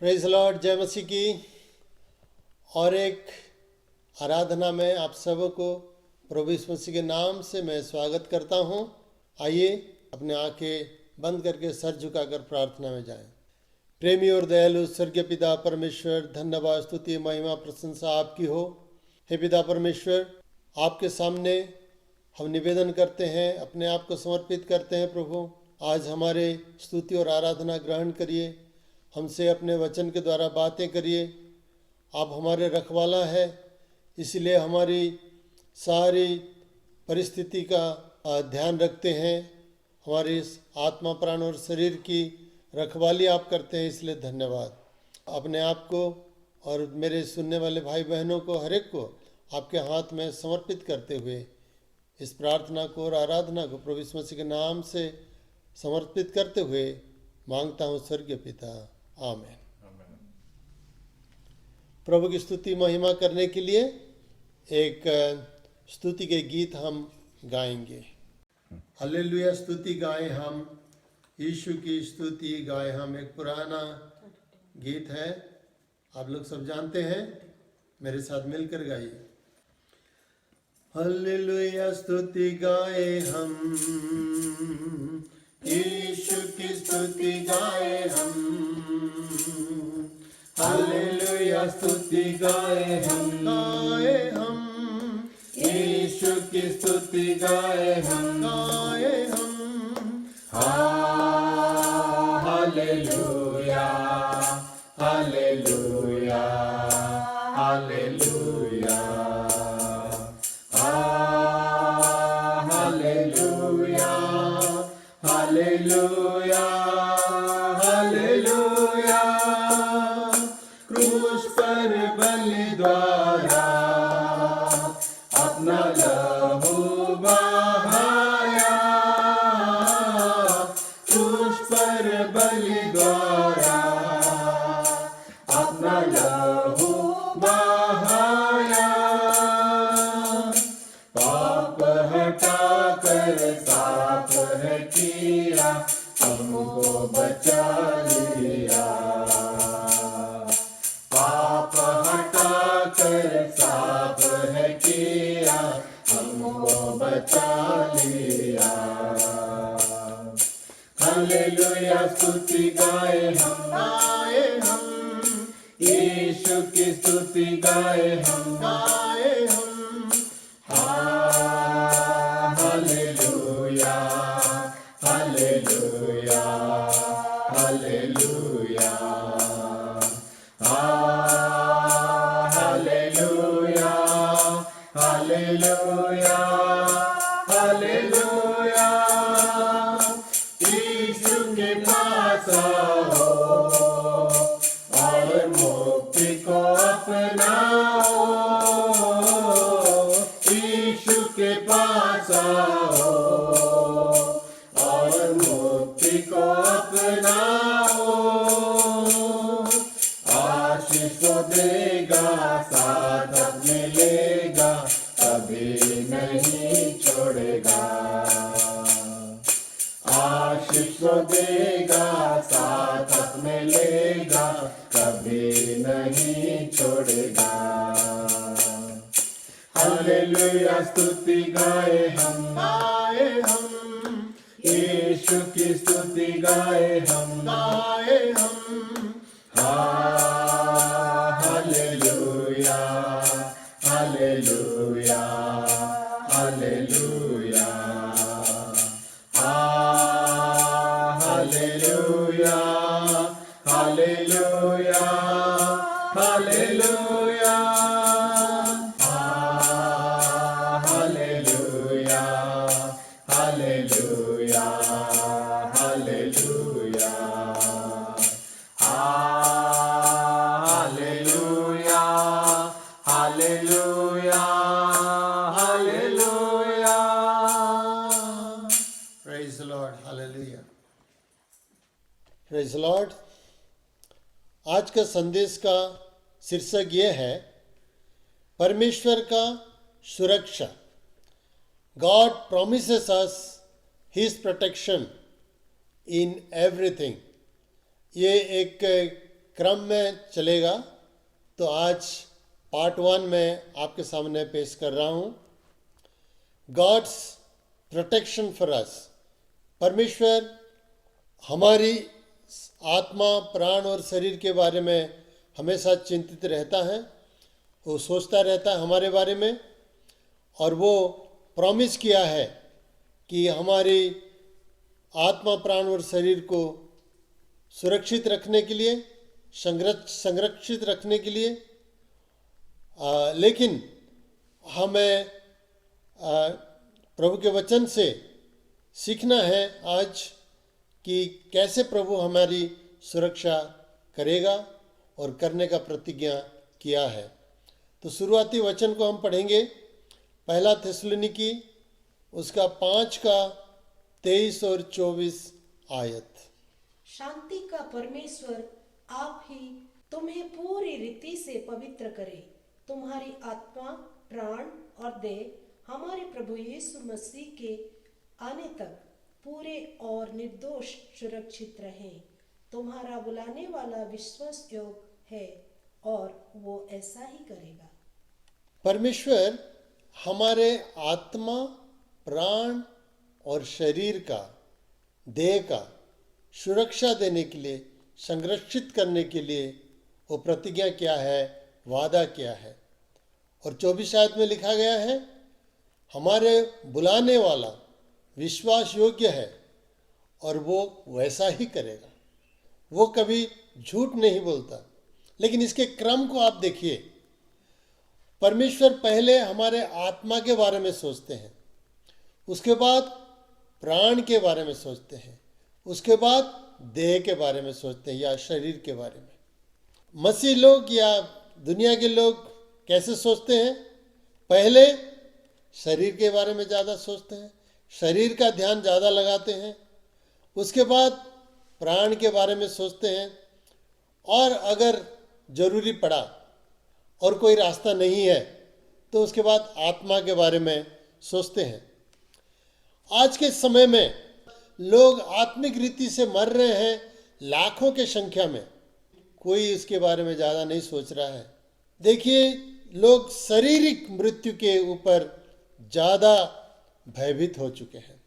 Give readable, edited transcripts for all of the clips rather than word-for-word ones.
Praise Lord, जय मसीह की और एक आराधना में आप सबको प्रभु यीशु मसीह के नाम से मैं स्वागत करता हूं। आइए अपने आंखें बंद करके सर झुकाकर प्रार्थना में जाएं। प्रेमी और दयालु स्वर्गीय पिता परमेश्वर, धन्यवाद, स्तुति, महिमा, प्रशंसा आपकी हो। हे पिता परमेश्वर, आपके सामने हम निवेदन करते हैं, अपने आप को समर्पित करते हैं। प्रभु, आज हमारे स्तुति और आराधना ग्रहण करिए, हमसे अपने वचन के द्वारा बातें करिए। आप हमारे रखवाला है, इसलिए हमारी सारी परिस्थिति का ध्यान रखते हैं। हमारी आत्मा, प्राण और शरीर की रखवाली आप करते हैं, इसलिए धन्यवाद। अपने आप को और मेरे सुनने वाले भाई बहनों को, हर एक को आपके हाथ में समर्पित करते हुए इस प्रार्थना को और आराधना को प्रभु यीशु मसीह के नाम से समर्पित करते हुए मांगता हूँ स्वर्गीय पिता, आमीन। प्रभु की स्तुति महिमा करने के लिए एक स्तुति के गीत हम गाएंगे। हालेलुया स्तुति गाएं हम, यीशु की स्तुति गाएं हम। एक पुराना गीत है, आप लोग सब जानते हैं, मेरे साथ मिलकर गाइए। हालेलुया स्तुति गाए हम, यीशु की स्तुति गाए हम। हालेलुया स्तुति गाए हम, यीशु की स्तुति गाए हम। Hallelujah hallelujah hallelujah hallelujah hallelujah hallelujah. क्रूस पर बलि द्वारा अपना लहू बहाया, क्रूस पर बलि द्वारा अपना लहू बहाया। पाप हटा कर साफ है किया, हमको बचा लिया। पाप हटा कर साफ है किया, हमको बचा लिया। हालेलुया स्तुति गाए हम, यीशु की स्तुति गाए हम। Hallelujah hallelujah hallelujah hallelujah hallelujah hallelujah. यीशु के पास आओ और मुक्ति को अपनाओ। यीशु के पास आओ और मुक्ति को अपनाओ। आशीष को देगा, साथ मिलेगा, कभी नहीं छोड़ेगा। आशीष को देगा, साथ मिलेगा, कभी नहीं छोड़ेगा। हालेलुया स्तुति गाए हम, यीशु की स्तुति गाए हम। Hallelujah hallelujah hallelujah hallelujah hallelujah hallelujah hallelujah hallelujah hallelujah hallelujah hallelujah hallelujah. Praise the Lord, hallelujah, praise the Lord. आज का संदेश का शीर्षक ये है, परमेश्वर का सुरक्षा। God promises us His protection in everything। ये एक क्रम में चलेगा। तो आज पार्ट 1 में आपके सामने पेश कर रहा हूँ, गॉड्स प्रोटेक्शन फॉर अस। परमेश्वर हमारी आत्मा, प्राण और शरीर के बारे में हमेशा चिंतित रहता है। वो सोचता रहता है हमारे बारे में, और वो प्रॉमिस किया है कि हमारी आत्मा, प्राण और शरीर को सुरक्षित रखने के लिए, संरक्षित रखने के लिए। लेकिन हमें प्रभु के वचन से सीखना है आज कि कैसे प्रभु हमारी सुरक्षा करेगा और करने का प्रतिज्ञा किया है। तो शुरुआती वचन को हम पढ़ेंगे, पहला थिस्सलुनीकी उसका 5 का 23 और 24 आयत। शांति का परमेश्वर आप ही तुम्हें पूरी रीति से पवित्र करे। तुम्हारी आत्मा, प्राण और देह हमारे प्रभु यीशु मसीह के आने तक पूरे और निर्दोष सुरक्षित रहें। तुम्हारा बुलाने वाला विश्वास योग्य है और वो ऐसा ही करेगा। परमेश्वर हमारे आत्मा, प्राण और शरीर का, देह का सुरक्षा देने के लिए, संरक्षित करने के लिए वो प्रतिज्ञा क्या है, वादा क्या है। और 24 आयत में लिखा गया है, हमारे बुलाने वाला विश्वास योग्य है और वो वैसा ही करेगा। वो कभी झूठ नहीं बोलता। लेकिन इसके क्रम को आप देखिए, परमेश्वर पहले हमारे आत्मा के बारे में सोचते हैं, उसके बाद प्राण के बारे में सोचते हैं, उसके बाद देह के बारे में सोचते हैं या शरीर के बारे में। मसीह लोग या दुनिया के लोग कैसे सोचते हैं? पहले शरीर के बारे में ज़्यादा सोचते हैं, शरीर का ध्यान ज़्यादा लगाते हैं, उसके बाद प्राण के बारे में सोचते हैं, और अगर जरूरी पड़ा और कोई रास्ता नहीं है तो उसके बाद आत्मा के बारे में सोचते हैं। आज के समय में लोग आत्मिक रीति से मर रहे हैं लाखों के संख्या में। कोई इसके बारे में ज़्यादा नहीं सोच रहा है। देखिए, लोग शारीरिक मृत्यु के ऊपर ज़्यादा भयभीत हो चुके हैं,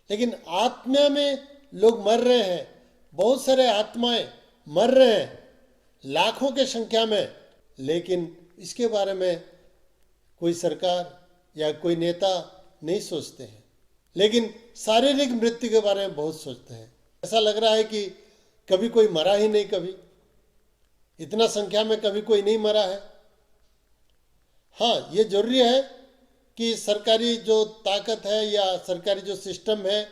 लेकिन आत्मा में लोग मर रहे हैं। बहुत सारे आत्माएं मर रहे हैं लाखों के संख्या में, लेकिन इसके बारे में कोई सरकार या कोई नेता नहीं सोचते हैं। लेकिन शारीरिक मृत्यु के बारे में बहुत सोचते हैं। ऐसा लग रहा है कि कभी कोई मरा ही नहीं, कभी इतना संख्या में कभी कोई नहीं मरा है। हाँ, ये जरूरी है कि सरकारी जो ताकत है या सरकारी जो सिस्टम है,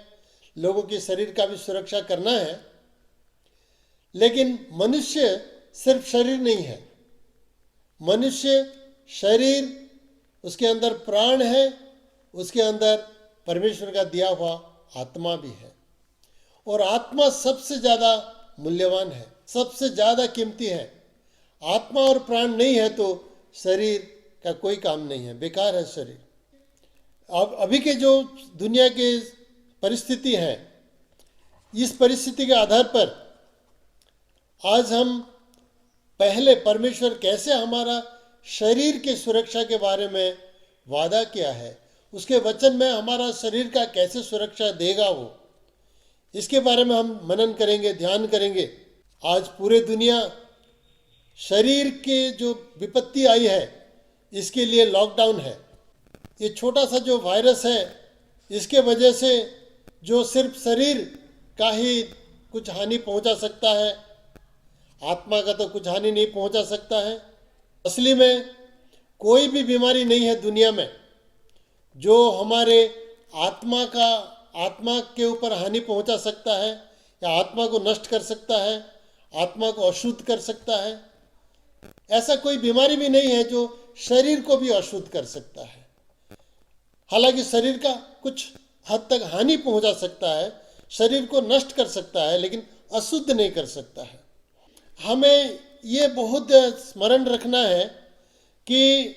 लोगों के शरीर का भी सुरक्षा करना है। लेकिन मनुष्य सिर्फ शरीर नहीं है। मनुष्य शरीर, उसके अंदर प्राण है, उसके अंदर परमेश्वर का दिया हुआ आत्मा भी है। और आत्मा सबसे ज़्यादा मूल्यवान है, सबसे ज़्यादा कीमती है। आत्मा और प्राण नहीं है तो शरीर का कोई काम नहीं है, बेकार है शरीर। अब अभी के जो दुनिया के परिस्थिति है, इस परिस्थिति के आधार पर आज हम पहले परमेश्वर कैसे हमारा शरीर की सुरक्षा के बारे में वादा किया है, उसके वचन में हमारा शरीर का कैसे सुरक्षा देगा वो, इसके बारे में हम मनन करेंगे, ध्यान करेंगे। आज पूरे दुनिया शरीर के जो विपत्ति आई है, इसके लिए लॉकडाउन है। ये छोटा सा जो वायरस है, इसके वजह से जो सिर्फ शरीर का ही कुछ हानि पहुंचा सकता है, आत्मा का तो कुछ हानि नहीं पहुंचा सकता है। असली में कोई भी बीमारी नहीं है दुनिया में जो हमारे आत्मा के ऊपर हानि पहुंचा सकता है या आत्मा को नष्ट कर सकता है, आत्मा को अशुद्ध कर सकता है। ऐसा कोई बीमारी भी नहीं है जो शरीर को भी अशुद्ध कर सकता है। हालांकि शरीर का कुछ हद तक हानि पहुंचा सकता है, शरीर को नष्ट कर सकता है, लेकिन अशुद्ध नहीं कर सकता है। हमें ये बहुत स्मरण रखना है कि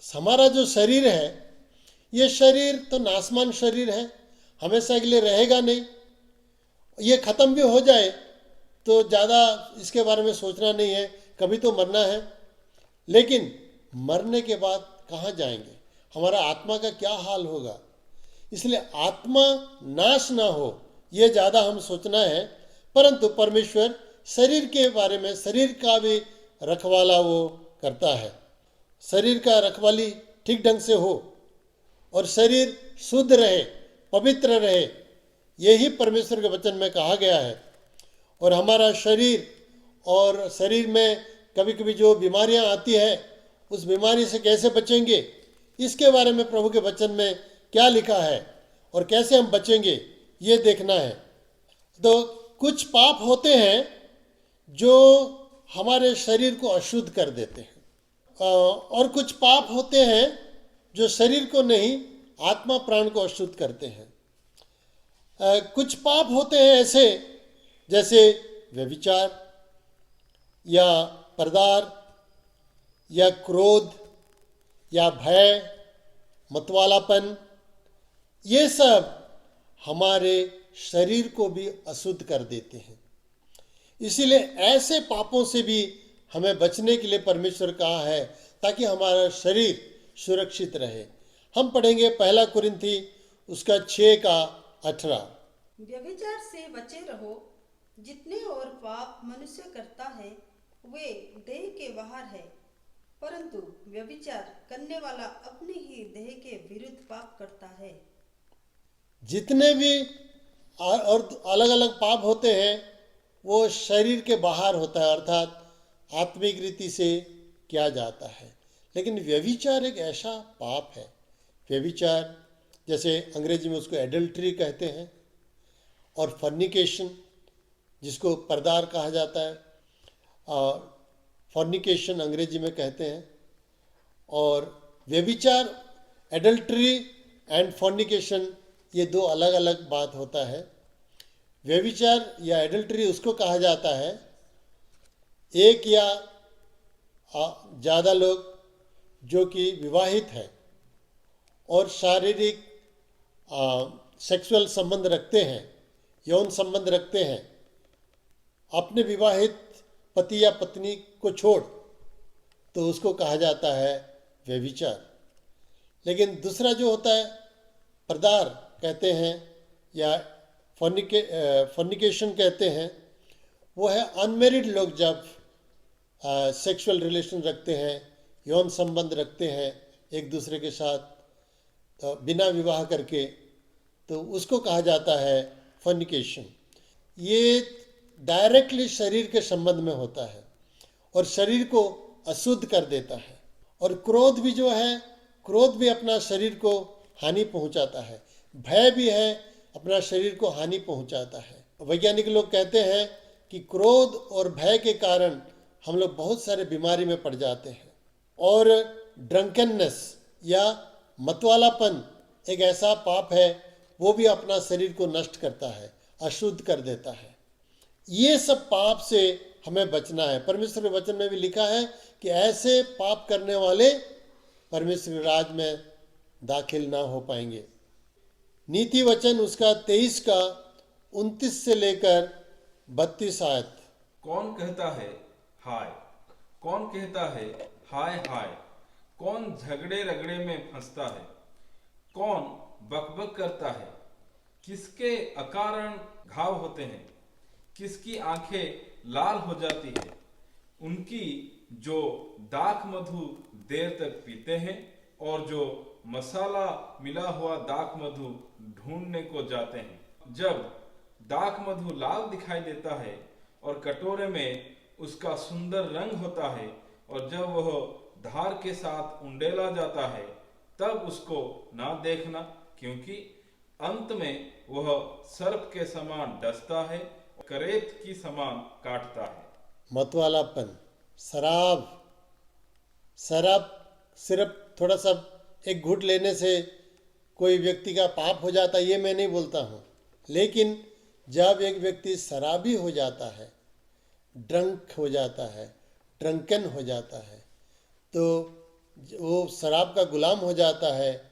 हमारा जो शरीर है, ये शरीर तो नासमान शरीर है, हमेशा के लिए रहेगा नहीं। ये खत्म भी हो जाए तो ज़्यादा इसके बारे में सोचना नहीं है, कभी तो मरना है। लेकिन मरने के बाद कहाँ जाएंगे, हमारा आत्मा का क्या हाल होगा। इसलिए आत्मा नाश ना हो ये ज़्यादा हम सोचना है। परंतु परमेश्वर शरीर के बारे में, शरीर का भी रखवाला वो करता है। शरीर का रखवाली ठीक ढंग से हो और शरीर शुद्ध रहे, पवित्र रहे, यही परमेश्वर के वचन में कहा गया है। और हमारा शरीर, और शरीर में कभी कभी जो बीमारियां आती है, उस बीमारी से कैसे बचेंगे, इसके बारे में प्रभु के वचन में क्या लिखा है और कैसे हम बचेंगे, ये देखना है। तो कुछ पाप होते हैं जो हमारे शरीर को अशुद्ध कर देते हैं, और कुछ पाप होते हैं जो शरीर को नहीं, आत्मा प्राण को अशुद्ध करते हैं। कुछ पाप होते हैं ऐसे, जैसे व्यभिचार या परदार या क्रोध या भय, मतवालापन, ये सब हमारे शरीर को भी अशुद्ध कर देते हैं। इसीलिए ऐसे पापों से भी हमें बचने के लिए परमेश्वर कहा है, ताकि हमारा शरीर सुरक्षित रहे। हम पढ़ेंगे 1 कुरिन्थी उसका 6:18। व्यभिचार से बचे रहो। जितने और पाप मनुष्य करता है वे देह के बाहर है, परंतु व्यभिचार करने वाला अपने ही देह के विरुद्ध पाप करता है। जितने भी और अलग अलग पाप होते हैं वो शरीर के बाहर होता है, अर्थात आत्मिक रीति से किया जाता है। लेकिन व्यभिचार एक ऐसा पाप है, व्यभिचार जैसे अंग्रेजी में उसको एडल्ट्री कहते हैं, और फॉर्निकेशन जिसको परदार कहा जाता है, फॉर्निकेशन अंग्रेजी में कहते हैं। और व्यभिचार, एडल्ट्री एंड फॉर्निकेशन, ये दो अलग अलग बात होता है। व्यभिचार या एडल्ट्री उसको कहा जाता है, एक या ज़्यादा लोग जो कि विवाहित है और शारीरिक सेक्सुअल संबंध रखते हैं, यौन संबंध रखते हैं अपने विवाहित पति या पत्नी को छोड़, तो उसको कहा जाता है व्यभिचार। लेकिन दूसरा जो होता है परदार कहते हैं या फॉर्निकेशन कहते हैं, वो है अनमेरिड लोग जब सेक्सुअल रिलेशन रखते हैं, यौन संबंध रखते हैं एक दूसरे के साथ, तो बिना विवाह करके, तो उसको कहा जाता है फॉर्निकेशन। ये डायरेक्टली शरीर के संबंध में होता है और शरीर को अशुद्ध कर देता है। और क्रोध भी जो है, क्रोध भी अपना शरीर को हानि पहुंचाता है। भय भी है, अपना शरीर को हानि पहुंचाता है। वैज्ञानिक लोग कहते हैं कि क्रोध और भय के कारण हम लोग बहुत सारे बीमारी में पड़ जाते हैं। और ड्रंकननेस या मतवालापन एक ऐसा पाप है, वो भी अपना शरीर को नष्ट करता है, अशुद्ध कर देता है। ये सब पाप से हमें बचना है। परमेश्वर के वचन में भी लिखा है कि ऐसे पाप करने वाले परमेश्वर के राज में दाखिल ना हो पाएंगे। नीति वचन उसका 23:29 से लेकर 32 आयत। कौन कहता है हाय, कौन कहता है हाय हाय, कौन झगड़े रगड़े में फंसता है, कौन बकबक करता है, किसके अकारण घाव होते हैं, किसकी आंखें लाल हो जाती है, उनकी जो दाख मधु देर तक पीते हैं और जो मसाला मिला हुआ दाख मधु ढूंढने को जाते हैं। जब दाख मधु लाल दिखाई देता है और कटोरे में उसका सुंदर रंग होता है, और जब वह धार के साथ उंडेला जाता है, तब उसको ना देखना, क्योंकि अंत में वह सर्प के समान डसता है, करेत की समान काटता है। मतवालापन, शराब सिर्फ थोड़ा सा एक घूंट लेने से कोई व्यक्ति का पाप हो जाता है, ये मैं नहीं बोलता हूँ। लेकिन जब एक व्यक्ति शराबी हो जाता है, ड्रंक हो जाता है, ड्रंकन हो जाता है, तो वो शराब का गुलाम हो जाता है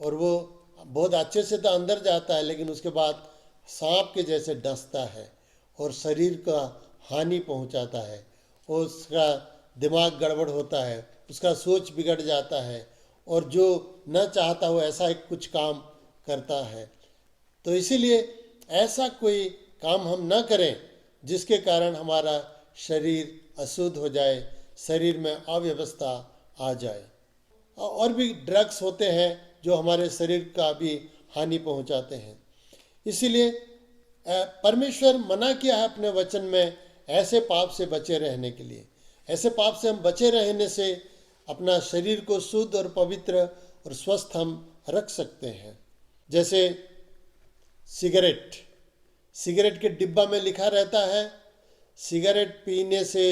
और वो बहुत अच्छे से तो अंदर जाता है, लेकिन उसके बाद सांप के जैसे डसता है और शरीर का हानि पहुंचाता है, उसका दिमाग गड़बड़ होता है, उसका सोच बिगड़ जाता है और जो न चाहता हो ऐसा एक कुछ काम करता है। तो इसीलिए ऐसा कोई काम हम न करें जिसके कारण हमारा शरीर अशुद्ध हो जाए, शरीर में अव्यवस्था आ जाए। और भी ड्रग्स होते हैं जो हमारे शरीर का भी हानि पहुंचाते हैं। इसीलिए परमेश्वर मना किया है अपने वचन में ऐसे पाप से बचे रहने के लिए। ऐसे पाप से हम बचे रहने से अपना शरीर को शुद्ध और पवित्र और स्वस्थ हम रख सकते हैं। जैसे सिगरेट के डिब्बा में लिखा रहता है, सिगरेट पीने से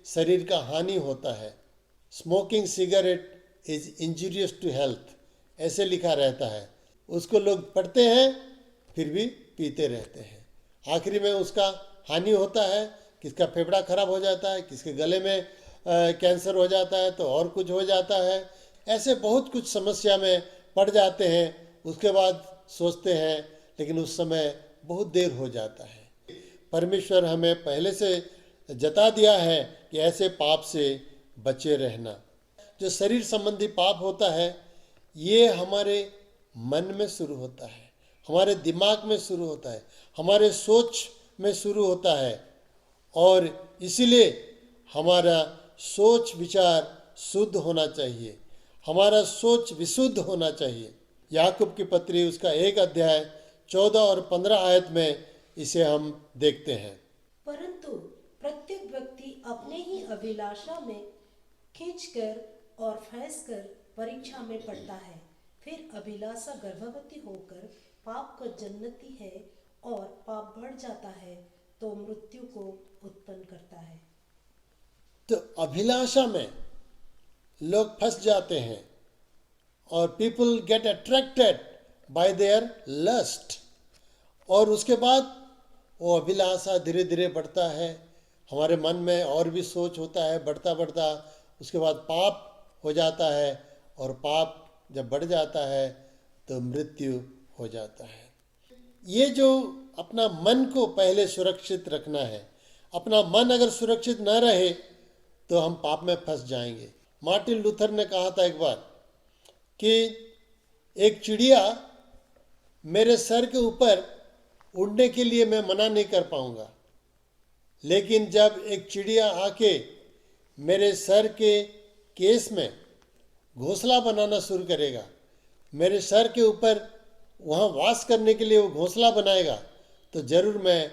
शरीर का हानि होता है। Smoking cigarette is injurious to health, ऐसे लिखा रहता है। उसको लोग पढ़ते हैं फिर भी पीते रहते हैं। आखिरी में उसका हानि होता है, किसका फेफड़ा खराब हो जाता है, किसके गले में कैंसर हो जाता है, तो और कुछ हो जाता है। ऐसे बहुत कुछ समस्या में पड़ जाते हैं। उसके बाद सोचते हैं, लेकिन उस समय बहुत देर हो जाता है। परमेश्वर हमें पहले से जता दिया है कि ऐसे पाप से बचे रहना। जो शरीर संबंधी पाप होता है ये हमारे मन में शुरू होता है, हमारे दिमाग में शुरू होता है, हमारे सोच में शुरू होता है। और इसीलिए हमारा सोच विचार शुद्ध होना चाहिए, हमारा सोच विशुद्ध होना चाहिए। याकूब की पत्री उसका 1 अध्याय 14 और 15 आयत में इसे हम देखते हैं। परंतु प्रत्येक व्यक्ति अपने ही अभिलाषा में खींचकर और फंसकर परीक्षा में पड़ता है। फिर अभिलाषा गर्भवती होकर पाप को जन्मती है और पाप बढ़ जाता है तो मृत्यु को उत्पन्न करता है। तो अभिलाषा में लोग फंस जाते हैं और people get attracted by their lust, और उसके बाद वो अभिलाषा धीरे धीरे बढ़ता है हमारे मन में, और भी सोच होता है, बढ़ता बढ़ता उसके बाद पाप हो जाता है, और पाप जब बढ़ जाता है तो मृत्यु हो जाता है। ये जो अपना मन को पहले सुरक्षित रखना है, अपना मन अगर सुरक्षित न रहे तो हम पाप में फंस जाएंगे। मार्टिन लूथर ने कहा था एक बार कि एक चिड़िया मेरे सर के ऊपर उड़ने के लिए मैं मना नहीं कर पाऊंगा, लेकिन जब एक चिड़िया आके मेरे सर के केस में घोंसला बनाना शुरू करेगा, मेरे सर के ऊपर वहाँ वास करने के लिए वो घोंसला बनाएगा, तो ज़रूर मैं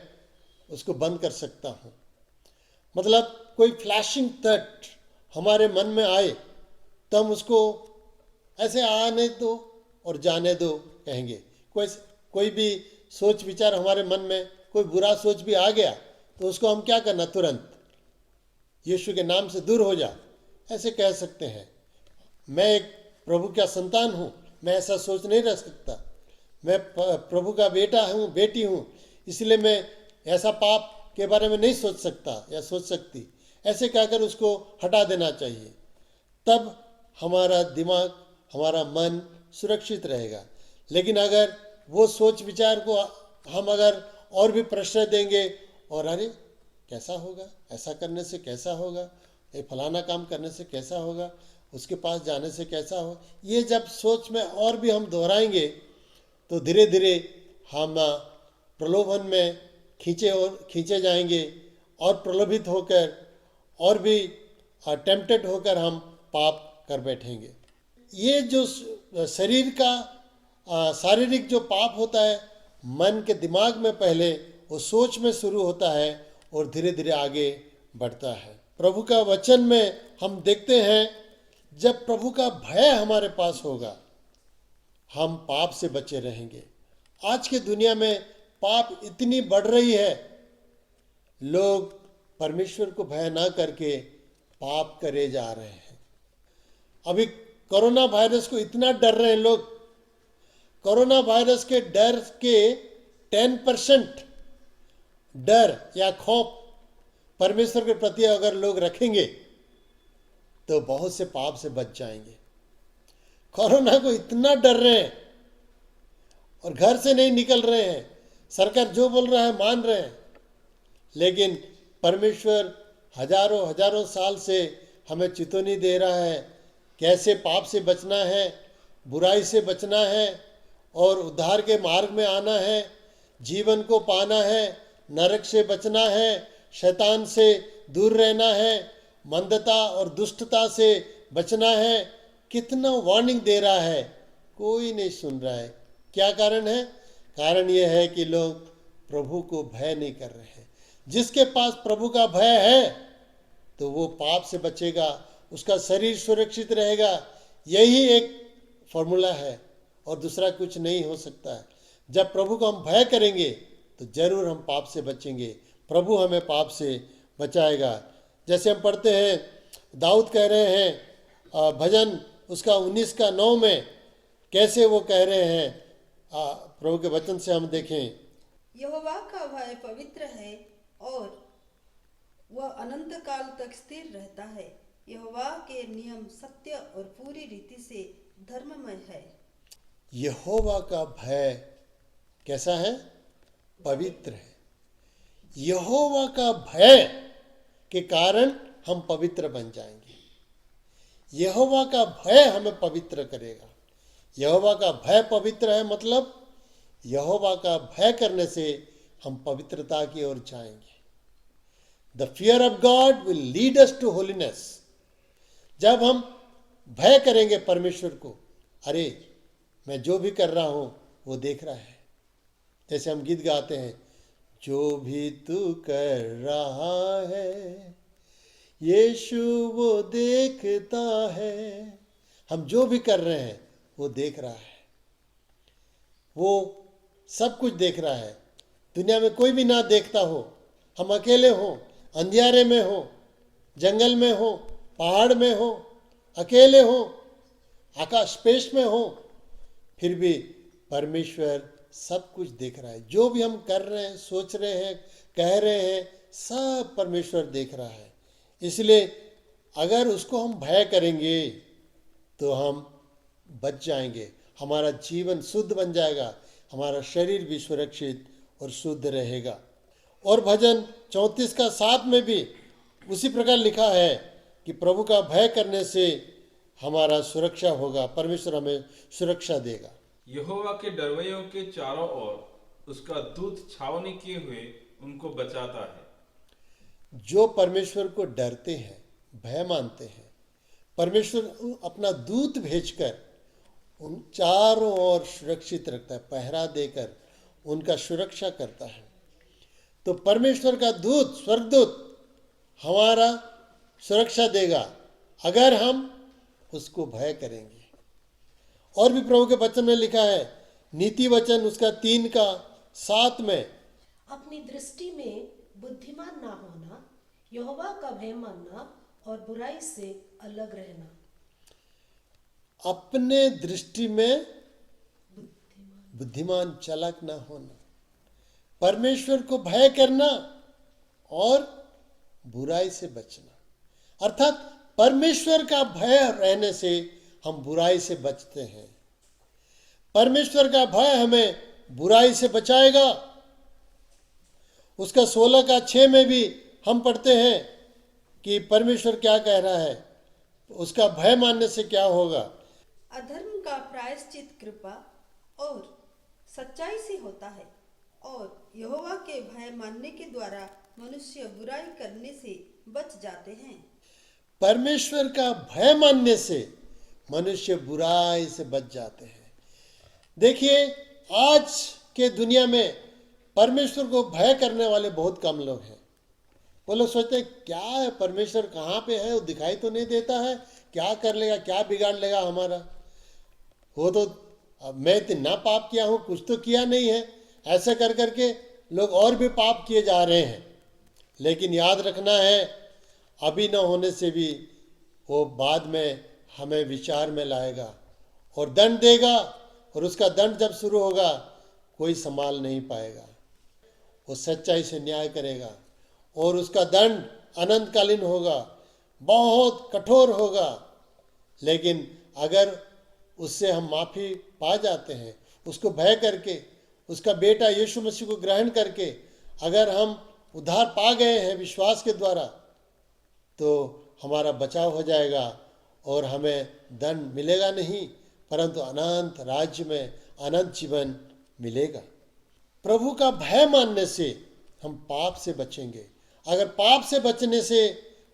उसको बंद कर सकता हूँ। मतलब कोई फ्लैशिंग थॉट हमारे मन में आए तो हम उसको ऐसे आने दो और जाने दो कहेंगे। कोई भी सोच विचार हमारे मन में, कोई बुरा सोच भी आ गया तो उसको हम क्या करना, तुरंत यीशु के नाम से दूर हो जा, ऐसे कह सकते हैं। मैं एक प्रभु का संतान हूँ, मैं ऐसा सोच नहीं रह सकता, मैं प्रभु का बेटा हूँ, बेटी हूँ, इसलिए मैं ऐसा पाप के बारे में नहीं सोच सकता या सोच सकती, ऐसे कहकर उसको हटा देना चाहिए। तब हमारा दिमाग, हमारा मन सुरक्षित रहेगा। लेकिन अगर वो सोच विचार को हम अगर और भी प्रश्रय देंगे, और अरे कैसा होगा, ऐसा करने से कैसा होगा, ये फलाना काम करने से कैसा होगा, उसके पास जाने से कैसा हो, ये जब सोच में और भी हम दोहराएंगे तो धीरे धीरे हम प्रलोभन में खींचे जाएंगे और प्रलोभित होकर और भी टेम्प्टेड होकर हम पाप कर बैठेंगे। ये जो शरीर का शारीरिक जो पाप होता है, मन के दिमाग में पहले वो सोच में शुरू होता है और धीरे धीरे आगे बढ़ता है। प्रभु का वचन में हम देखते हैं जब प्रभु का भय हमारे पास होगा हम पाप से बचे रहेंगे। आज की दुनिया में पाप इतनी बढ़ रही है, लोग परमेश्वर को भय ना करके पाप करे जा रहे हैं। अभी कोरोना वायरस को इतना डर रहे हैं लोग, कोरोना वायरस के डर के 10% डर या खौफ परमेश्वर के प्रति अगर लोग रखेंगे तो बहुत से पाप से बच जाएंगे। कोरोना को इतना डर रहे हैं और घर से नहीं निकल रहे हैं, सरकार जो बोल रहा है मान रहे हैं, लेकिन परमेश्वर हजारों हजारों साल से हमें चेतावनी दे रहा है कैसे पाप से बचना है, बुराई से बचना है और उद्धार के मार्ग में आना है, जीवन को पाना है, नरक से बचना है, शैतान से दूर रहना है, मंदता और दुष्टता से बचना है। कितना वार्निंग दे रहा है, कोई नहीं सुन रहा है। क्या कारण है? कारण यह है कि लोग प्रभु को भय नहीं कर रहे हैं। जिसके पास प्रभु का भय है तो वो पाप से बचेगा, उसका शरीर सुरक्षित रहेगा। यही एक फॉर्मूला है और दूसरा कुछ नहीं हो सकता है। जब प्रभु को हम भय करेंगे तो जरूर हम पाप से बचेंगे, प्रभु हमें पाप से बचाएगा। जैसे हम पढ़ते हैं, दाऊद कह रहे हैं भजन उसका 19:9 में, कैसे वो कह रहे हैं, प्रभु के वचन से हम देखें। यहोवा का भय पवित्र है और वह अनंत काल तक स्थिर रहता है। यहोवा के नियम सत्य और पूरी रीति से धर्ममय है। यहोवा का भय कैसा है? पवित्र है। यहोवा का भय के कारण हम पवित्र बन जाएंगे। यहोवा का भय हमें पवित्र करेगा। यहोवा का भय पवित्र है, मतलब यहोवा का भय करने से हम पवित्रता की ओर जाएंगे। The fear of God will lead us to holiness. जब हम भय करेंगे परमेश्वर को, अरे मैं जो भी कर रहा हूं वो देख रहा है। जैसे हम गीत गाते हैं, जो भी तू कर रहा है यीशु वो देखता है। हम जो भी कर रहे हैं वो देख रहा है, वो सब कुछ देख रहा है। दुनिया में कोई भी ना देखता हो, हम अकेले हों, अंधियारे में हो, जंगल में हो, पहाड़ में हो, अकेले हो, आकाश स्पेस में हो, फिर भी परमेश्वर सब कुछ देख रहा है। जो भी हम कर रहे हैं, सोच रहे हैं, कह रहे हैं, सब परमेश्वर देख रहा है। इसलिए अगर उसको हम भय करेंगे तो हम बच जाएंगे, हमारा जीवन शुद्ध बन जाएगा, हमारा शरीर भी सुरक्षित और शुद्ध रहेगा। और भजन 34:7 में भी उसी प्रकार लिखा है कि प्रभु का भय करने से हमारा सुरक्षा होगा, परमेश्वर हमें सुरक्षा देगा। यहोवा के डरवैयों के चारों ओर उसका दूत छावनी किए हुए उनको बचाता है। जो परमेश्वर को डरते हैं, भय मानते हैं, परमेश्वर अपना दूत भेजकर उन चारों ओर सुरक्षित रखता है, पहरा देकर उनका सुरक्षा करता है। तो परमेश्वर का दूत, स्वर्गदूत हमारा सुरक्षा देगा अगर हम उसको भय करेंगे। और भी प्रभु के वचन में लिखा है, नीति वचन उसका 3:7 में, अपनी दृष्टि में बुद्धिमान ना होना, यहोवा का भय मानना और बुराई से अलग रहना। अपने दृष्टि में बुद्धिमान, चालाक ना होना, परमेश्वर को भय करना और बुराई से बचना। अर्थात परमेश्वर का भय रहने से हम बुराई से बचते हैं। परमेश्वर का भय हमें बुराई से बचाएगा। उसका 16:6 में भी हम पढ़ते हैं कि परमेश्वर क्या कह रहा है, उसका भय मानने से क्या होगा। अधर्म का प्रायश्चित कृपा और सच्चाई से होता है और यहोवा के भय मानने के द्वारा मनुष्य बुराई करने से बच जाते हैं। परमेश्वर का भय मानने से मनुष्य बुराई से बच जाते हैं। देखिए, आज के दुनिया में परमेश्वर को भय करने वाले बहुत कम लोग हैं। वो लोग सोचते हैं क्या है, परमेश्वर कहाँ पे है, वो दिखाई तो नहीं देता है, क्या कर लेगा, क्या बिगाड़ लेगा हमारा। वो तो मैं इतना पाप किया हूँ, कुछ तो किया नहीं है। ऐसा कर करके लोग और भी पाप किए जा रहे हैं। लेकिन याद रखना है, अभी न होने से भी वो बाद में हमें विचार में लाएगा और दंड देगा, और उसका दंड जब शुरू होगा कोई संभाल नहीं पाएगा। वो सच्चाई से न्याय करेगा और उसका दंड अनंतकालीन होगा, बहुत कठोर होगा। लेकिन अगर उससे हम माफ़ी पा जाते हैं, उसको भय करके, उसका बेटा यीशु मसीह को ग्रहण करके अगर हम उद्धार पा गए हैं विश्वास के द्वारा, तो हमारा बचाव हो जाएगा और हमें दंड मिलेगा नहीं, परंतु अनंत राज्य में अनंत जीवन मिलेगा। प्रभु का भय मानने से हम पाप से बचेंगे। अगर पाप से बचने से,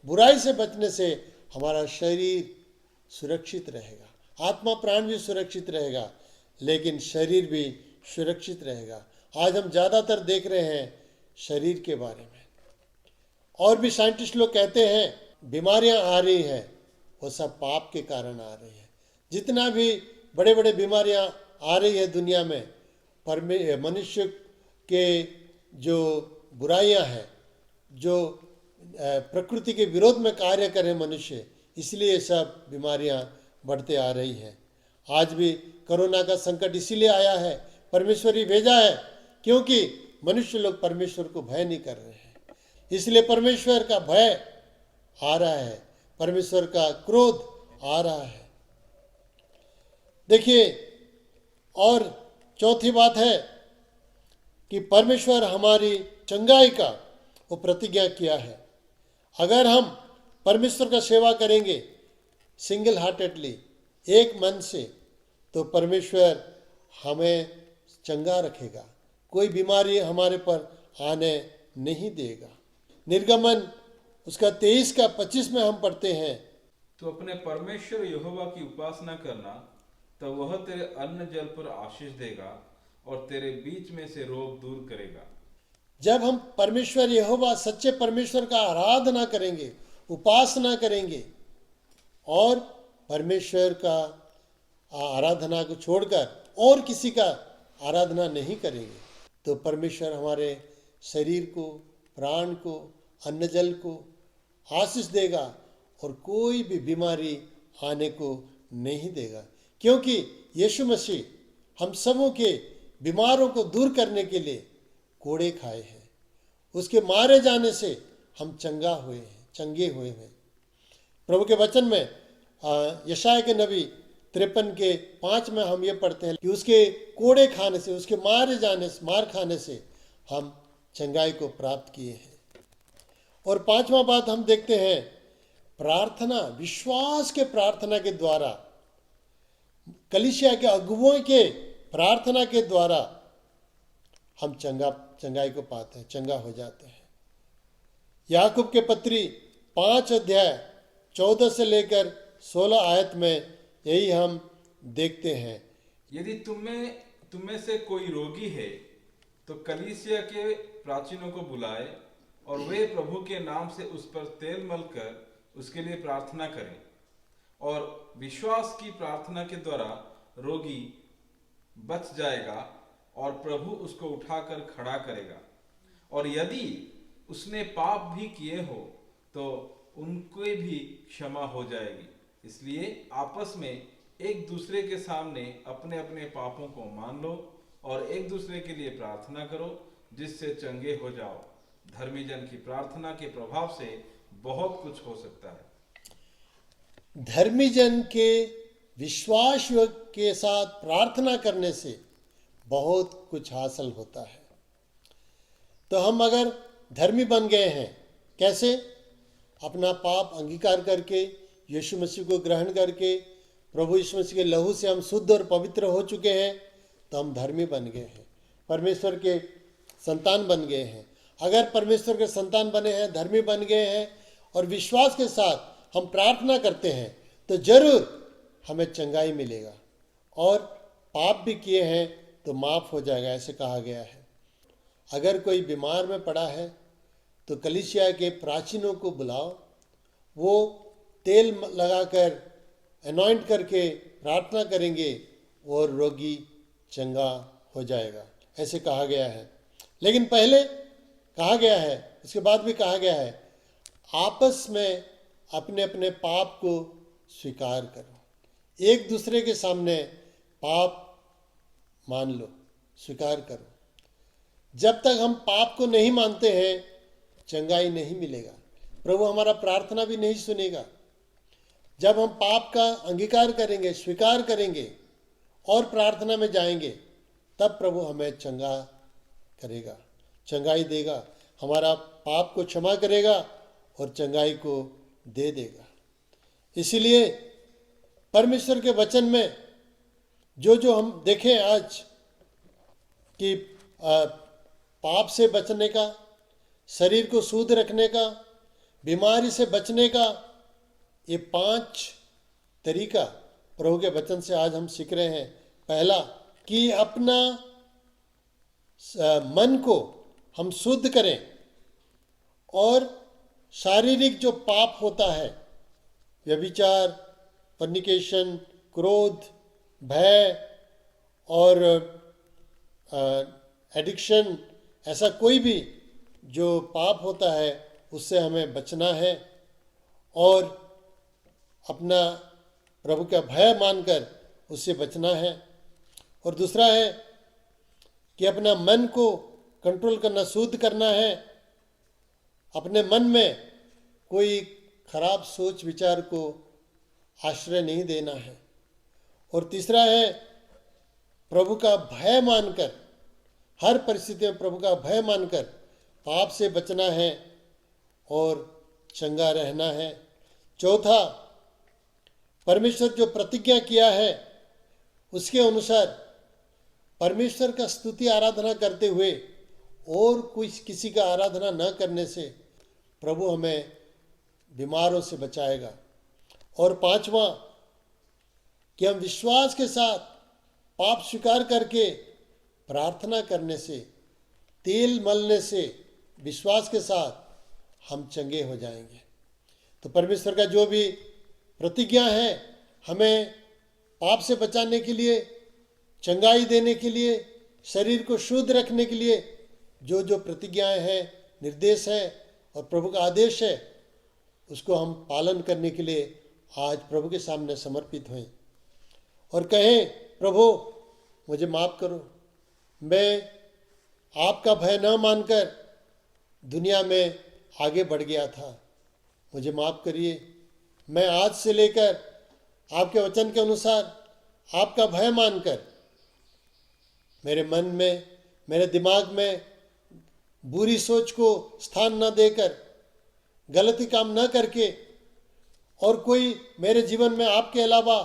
बुराई से बचने से हमारा शरीर सुरक्षित रहेगा, आत्मा प्राण भी सुरक्षित रहेगा, लेकिन शरीर भी सुरक्षित रहेगा। आज हम ज़्यादातर देख रहे हैं शरीर के बारे में, और भी साइंटिस्ट लोग कहते हैं बीमारियां आ रही हैं, वो सब पाप के कारण आ रही है। जितना भी बड़े बड़े बीमारियां आ रही है दुनिया में, मनुष्य के जो बुराइयां हैं, जो प्रकृति के विरोध में कार्य करें मनुष्य, इसलिए सब बीमारियां बढ़ते आ रही हैं। आज भी कोरोना का संकट इसीलिए आया है, परमेश्वर ही भेजा है, क्योंकि मनुष्य लोग परमेश्वर को भय नहीं कर रहे हैं, इसलिए परमेश्वर का भय आ रहा है, परमेश्वर का क्रोध आ रहा है। देखिए, और चौथी बात है कि परमेश्वर हमारी चंगाई का वो प्रतिज्ञा किया है। अगर हम परमेश्वर का सेवा करेंगे सिंगल हार्टेडली, एक मन से, तो परमेश्वर हमें चंगा रखेगा, कोई बीमारी हमारे पर आने नहीं देगा। निर्गमन उसका 23 का 25 में हम पढ़ते हैं, तो अपने परमेश्वर यहोवा की उपासना करना, तो वह तेरे अन्न जल पर आशीष देगा और तेरे बीच में से रोग दूर करेगा। जब हम परमेश्वर यहोवा, सच्चे परमेश्वर का आराधना करेंगे, उपासना करेंगे और परमेश्वर का आराधना को छोड़कर और किसी का आराधना नहीं करेंगे, तो परमेश्वर हमारे शरीर को, प्राण को, अन्न जल को आशीष देगा और कोई भी बीमारी आने को नहीं देगा, क्योंकि यीशु मसीह हम सबों के बीमारों को दूर करने के लिए कोड़े खाए हैं। उसके मारे जाने से हम चंगे हुए हैं। प्रभु के वचन में यशायाह के नबी 53 के 5 में हम ये पढ़ते हैं कि उसके कोड़े खाने से, उसके मार खाने से हम चंगाई को प्राप्त किए हैं। और पांचवा बात हम देखते हैं, प्रार्थना, विश्वास के प्रार्थना के द्वारा, कलीसिया के अगुवों के प्रार्थना के द्वारा हम चंगाई को पाते हैं, चंगा हो जाते हैं। याकूब के पत्री 5 अध्याय 14 से लेकर 16 आयत में यही हम देखते हैं। यदि तुम्हें से कोई रोगी है तो कलीसिया के प्राचीनों को बुलाए और वे प्रभु के नाम से उस पर तेल मलकर उसके लिए प्रार्थना करें, और विश्वास की प्रार्थना के द्वारा रोगी बच जाएगा और प्रभु उसको उठाकर खड़ा करेगा। और यदि उसने पाप भी किए हो तो उनके भी क्षमा हो जाएगी। इसलिए आपस में एक दूसरे के सामने अपने अपने पापों को मान लो और एक दूसरे के लिए प्रार्थना करो, जिससे चंगे हो जाओ। धर्मी जन की प्रार्थना के प्रभाव से बहुत कुछ हो सकता है। धर्मी जन के विश्वास के साथ प्रार्थना करने से बहुत कुछ हासिल होता है। तो हम अगर धर्मी बन गए हैं, कैसे? अपना पाप अंगीकार करके, यीशु मसीह को ग्रहण करके, प्रभु यीशु मसीह के लहू से हम शुद्ध और पवित्र हो चुके हैं, तो हम धर्मी बन गए हैं, परमेश्वर के संतान बन गए हैं। अगर परमेश्वर के संतान बने हैं, धर्मी बन गए हैं और विश्वास के साथ हम प्रार्थना करते हैं, तो जरूर हमें चंगाई मिलेगा। और पाप भी किए हैं तो माफ़ हो जाएगा, ऐसे कहा गया है। अगर कोई बीमार में पड़ा है तो कलीसिया के प्राचीनों को बुलाओ, वो तेल लगाकर अनॉइंट करके प्रार्थना करेंगे और रोगी चंगा हो जाएगा, ऐसे कहा गया है। लेकिन पहले कहा गया है, इसके बाद भी कहा गया है, आपस में अपने अपने पाप को स्वीकार करो, एक दूसरे के सामने पाप मान लो, स्वीकार करो। जब तक हम पाप को नहीं मानते हैं, चंगाई नहीं मिलेगा, प्रभु हमारा प्रार्थना भी नहीं सुनेगा। जब हम पाप का अंगीकार करेंगे, स्वीकार करेंगे और प्रार्थना में जाएंगे, तब प्रभु हमें चंगा करेगा, चंगाई देगा, हमारा पाप को क्षमा करेगा और चंगाई को दे देगा। इसीलिए परमेश्वर के वचन में जो जो हम देखें आज कि पाप से बचने का, शरीर को शुद्ध रखने का, बीमारी से बचने का, ये 5 तरीका प्रभु के वचन से आज हम सीख रहे हैं। पहला कि अपना मन को हम शुद्ध करें और शारीरिक जो पाप होता है, व्यभिचार, फॉर्निकेशन, क्रोध, भय और एडिक्शन, ऐसा कोई भी जो पाप होता है उससे हमें बचना है और अपना प्रभु का भय मानकर उससे बचना है। और दूसरा है कि अपना मन को कंट्रोल करना, शुद्ध करना है, अपने मन में कोई खराब सोच विचार को आश्रय नहीं देना है। और तीसरा है प्रभु का भय मानकर, हर परिस्थिति में प्रभु का भय मानकर पाप से बचना है और चंगा रहना है। चौथा, परमेश्वर जो प्रतिज्ञा किया है उसके अनुसार परमेश्वर का स्तुति आराधना करते हुए और किसी का आराधना न करने से प्रभु हमें बीमारों से बचाएगा। और पांचवा कि हम विश्वास के साथ पाप स्वीकार करके प्रार्थना करने से, तेल मलने से विश्वास के साथ हम चंगे हो जाएंगे। तो परमेश्वर का जो भी प्रतिज्ञा है, हमें पाप से बचाने के लिए, चंगाई देने के लिए, शरीर को शुद्ध रखने के लिए जो जो प्रतिज्ञाएं हैं, निर्देश हैं और प्रभु का आदेश है, उसको हम पालन करने के लिए आज प्रभु के सामने समर्पित हुए और कहें, प्रभु मुझे माफ़ करो, मैं आपका भय न मानकर दुनिया में आगे बढ़ गया था, मुझे माफ़ करिए। मैं आज से लेकर आपके वचन के अनुसार आपका भय मानकर मेरे मन में, मेरे दिमाग में बुरी सोच को स्थान न देकर, गलती काम न करके और कोई मेरे जीवन में आपके अलावा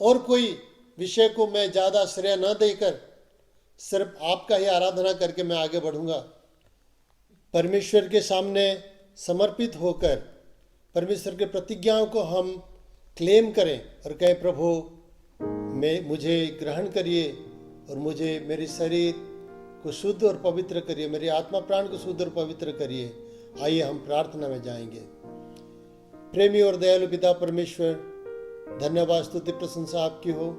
और कोई विषय को मैं ज़्यादा श्रेय न देकर सिर्फ आपका ही आराधना करके मैं आगे बढ़ूंगा। परमेश्वर के सामने समर्पित होकर परमेश्वर के प्रतिज्ञाओं को हम क्लेम करें और कहें, प्रभु मुझे ग्रहण करिए और मुझे मेरे शरीर को शुद्ध और पवित्र करिए, मेरी आत्मा प्राण को शुद्ध और पवित्र करिए। आइए हम प्रार्थना में जाएंगे। प्रेमी और दयालु पिता परमेश्वर, धन्यवाद, स्तुति, प्रशंसा आपकी हो।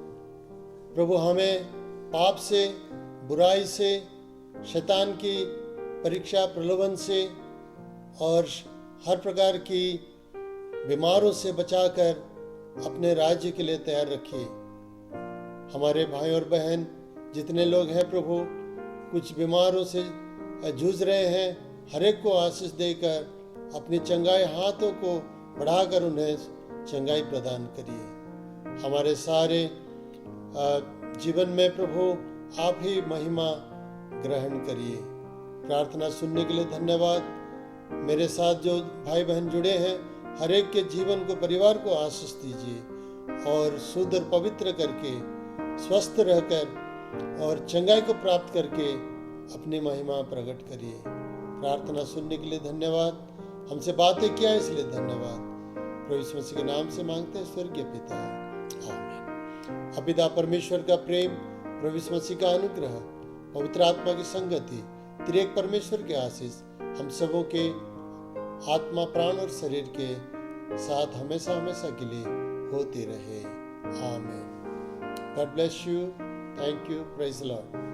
प्रभु हमें पाप से, बुराई से, शैतान की परीक्षा, प्रलोभन से और हर प्रकार की बीमारों से बचाकर अपने राज्य के लिए तैयार रखिए। हमारे भाई और बहन जितने लोग हैं प्रभु, कुछ बीमारों से जूझ रहे हैं, हर एक को आशीष देकर अपनी चंगाई हाथों को बढ़ाकर उन्हें चंगाई प्रदान करिए। हमारे सारे जीवन में प्रभु आप ही महिमा ग्रहण करिए। प्रार्थना सुनने के लिए धन्यवाद। मेरे साथ जो भाई बहन जुड़े हैं, हर एक के जीवन को, परिवार को आशीष दीजिए और शुद्ध और पवित्र करके, स्वस्थ रहकर और चंगाई को प्राप्त करके अपनी महिमा प्रकट करिए। प्रार्थना सुनने के लिए धन्यवाद। हमसे बातें किया इसलिए धन्यवाद। प्रभु यीशु मसीह के नाम से मांगते हैं, स्वर्गीय पिता, आमीन। अपिता परमेश्वर का प्रेम, प्रभु यीशु मसीह का अनुग्रह, पवित्र आत्मा की संगति, त्रिएक परमेश्वर के आशीष हम सबों के आत्मा, प्राण और शरीर के साथ हमेशा हमेशा के लिए होती रहे। आमीन। God bless you. Thank you. Praise the Lord.